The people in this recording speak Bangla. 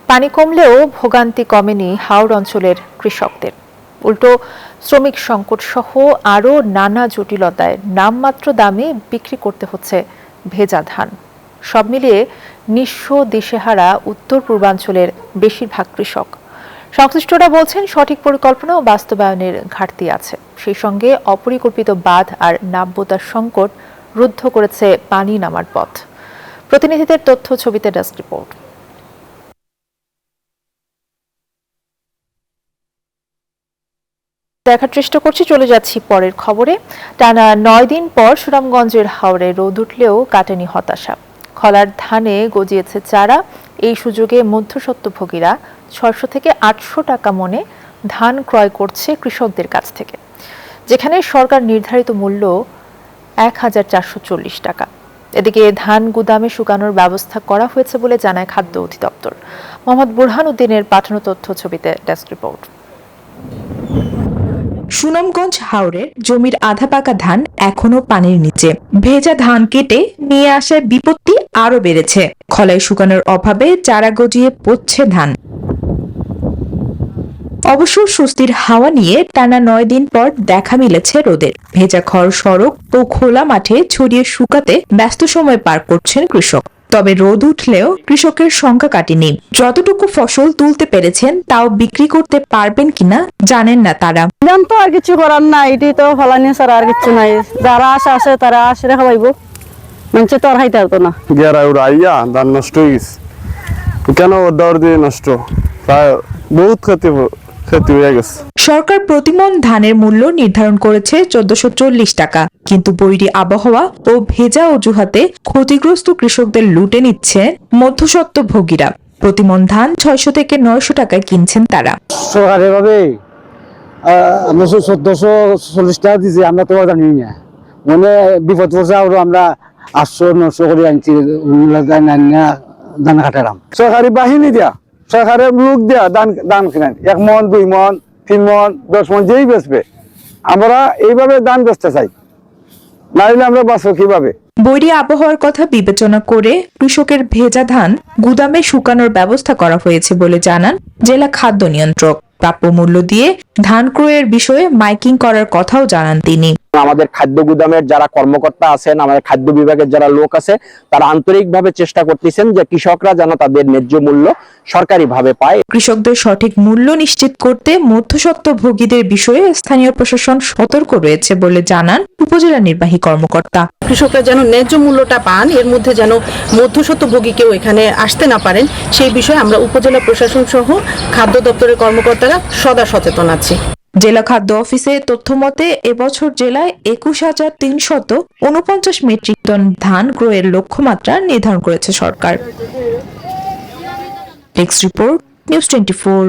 পানি কমলেও ভোগান্তি কমেনি হাওড় অঞ্চলের কৃষকদের। উল্টো শ্রমিক সংকট সহ আরও নানা জটিলতায় নামমাত্র দামে বিক্রি করতে হচ্ছে ভেজা ধান। সব মিলিয়ে নিঃস্ব দিশেহারা উত্তর পূর্বাঞ্চলের বেশিরভাগ কৃষক। সংশ্লিষ্টরা বলছেন, সঠিক পরিকল্পনা ও বাস্তবায়নের ঘাটতি আছে। সেই সঙ্গে অপরিকল্পিত বাঁধ আর নাব্যতার সংকট রুদ্ধ করেছে পানি নামার পথ। প্রতিনিধিদের তথ্য ছবিতে ডেস্ক রিপোর্ট। দেখার চেষ্টা করছি, চলে যাচ্ছি পরের খবরে। টানা ৯ দিন পর সুনামগঞ্জের হাওরে রোদ উঠলেও কাটেনি হতাশা। খলার ধানে গজিয়েছে চারা। এই সুযোগে মধ্যস্বত্বভোগীরা ৬০০ থেকে ৮০০ টাকা মনে ধান ক্রয় করছে কৃষকদের কাছ থেকে, যেখানে সরকার নির্ধারিত মূল্য ১,৪৪০ টাকা। এদিকে ধান গুদামে শুকানোর ব্যবস্থা করা হয়েছে বলে জানায় খাদ্য অধিদপ্তর। মোহাম্মদ বুরহান উদ্দিনের পাঠানো তথ্য ছবিতে ডেস্ক রিপোর্ট। সুনামগঞ্জ হাওরের জমির আধা পাকা ধান এখনো পানির নিচে। ভেজা ধান কেটে নিয়ে আসায় বিপত্তি আরো বেড়েছে। খলায় শুকানোর অভাবে চারা গজিয়ে পচছে ধান। অবশ্য স্বস্তির হাওয়া নিয়ে টানা ৯ দিন পর দেখা মিলেছে রোদের। ভেজা খড় সড়ক ও খোলা মাঠে ছড়িয়ে শুকাতে ব্যস্ত সময় পার করছেন কৃষক। তবে রোদ উঠলেও কৃষকের সংখ্যা কাটেনি। যতটুকু ফসল তুলতে পেরেছেন তাও বিক্রি করতে পারবেন কিনা জানেন না তারা। দাম তো আর কিছু করার না, এটি তো ফলানি ছাড়া আর কিছু নাই। যারা আসে তারা আসলে খাওয়াইব, মানুষ তো আর খাইতে পারতো না। আইয়া ধান নষ্ট হয়ে গেছে। কেন দৌড় দিয়ে নষ্ট, প্রায় বহুত ক্ষতি হয়ে গেছে। সরকার প্রতিমণ ধানের মূল্য নির্ধারণ করেছে ১৪৪০ টাকা, কিন্তু বৈরী আবহাওয়া ও ভেজা অজুহাতে ক্ষতিগ্রস্ত কৃষকদের লুটে নিচ্ছে মধ্যস্বত্বভোগীরা। প্রতিমণ ধান ৬০০ থেকে ৯০০ টাকায় কিনছেন তারা। সরকারি ভাবে আমরা ১৪৪০ টাকা দিয়েছি, আমরা তো জানি না, মানে বিপদ পড়ছে। আরো আমরা ৮০০-৯০০ করে আনছি ধান কাটালাম। সরকারি বাহিনী দিয়া, সরকারের লোক দিয়া ধান কিনেন ১ মন ২ মন ৩ মন ১০ মন যেই বেচবে। আমরা এইভাবে ধান বেচতে চাই, না হলে আমরা বাঁচবো কিভাবে? বৈরী আবহাওয়ার কথা বিবেচনা করে কৃষকের ভেজা ধান গুদামে শুকানোর ব্যবস্থা করা হয়েছে বলে জানান জেলা খাদ্য নিয়ন্ত্রক। প্রাপ্য মূল্য দিয়ে ধান ক্রয়ের বিষয়ে মাইকিং করার কথাও জানান তিনি। আমাদের খাদ্য গুদামের যারা কর্মকর্তা আছেন, আমাদের খাদ্য বিভাগের যারা লোক আছে, তারা আন্তরিকভাবে চেষ্টা করতেছেন যে কৃষকরা যেন তাদের ন্যায্য মূল্য সরকারিভাবে পায়। কৃষকদের সঠিক মূল্য নিশ্চিত করতে মধ্যস্বত্বভোগীদের বিষয়ে স্থানীয় প্রশাসন সতর্ক রয়েছে বলে জানান উপজেলা নির্বাহী কর্মকর্তা। কৃষকরা যেন ন্যায্য মূল্যটা পান, এর মধ্যে যেন মধ্যস্বত্বভোগী কেউ এখানে আসতে না পারেন, সেই বিষয়ে আমরা উপজেলা প্রশাসন সহ খাদ্য দপ্তরের কর্মকর্তারা সদা সচেতন আছি। জেলা খাদ্য অফিসে তথ্য মতে এবছর জেলায় ২১,৩৪৯ মেট্রিক টন ধান ক্রয়ের লক্ষ্যমাত্রা নির্ধারণ করেছে সরকার। Desk report, news 24।